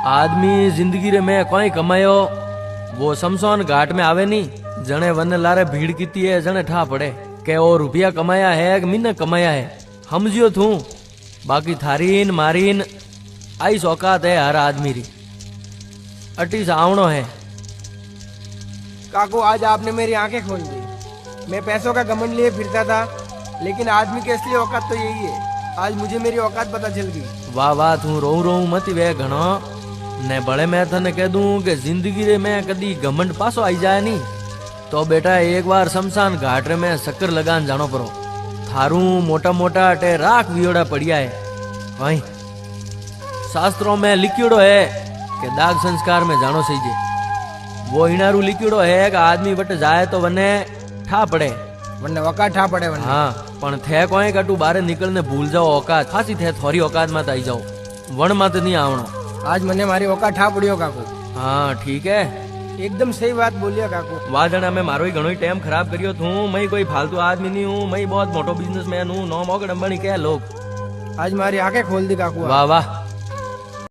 आदमी जिंदगी रे में कोई कमायो वो शमशान घाट में आवे नहीं। जने वन लारे भीड़ कीती है जने ठा पड़े के वो रुपया कमाया है कि मीने कमाया है समझियो थू। बाकी थारीन मारीन आई औकात है हर आदमी री। अटी सावणो है। काकू आज आपने मेरी आंखें खोल दी। मैं पैसों का घमंड लिए फिरता था, लेकिन आदमी की असली औकात तो यही है। आज मुझे मेरी औकात पता चल गई। वाह वाह तू रो रो मत वे घणो ने बड़े मैं थने कह दूं कि जिंदगी रे में कदी घमंड पासो आई जाए नहीं तो बेटा एक बार शमशान घाट रे में शक्कर लगान जानो पड़ो। थारू मोटा मोटा अटे राख वियोड़ा पड़िया है। वहीं शास्त्रों में लिखियोड़ो है कि दाग संस्कार में जानो सही जे। वो इनारू लिखियोड़ो है कि आदमी बट जाए तो वने ठा पड़े वरना औकात ठा पड़े वरना। हाँ पण थे कोई कटू बारे निकलने भूल जाओ औकात खासी थे थोड़ी औकात मत आई जाओ वण मत नहीं आवणो। आज मने मारी औकात ठा पड़ियो काकू। हाँ ठीक है एकदम सही बात बोलियो काकू। वाह जना मैं मारो ही घणो ही टाइम खराब करियो थू। मैं कोई फालतू आदमी नहीं हूँ। मैं बहुत मोटो बिजनेसमैन हूँ। 9 मोगड़ अंबानी क्या लोग। आज मारी आंखें खोल दी काकू। वाह वाह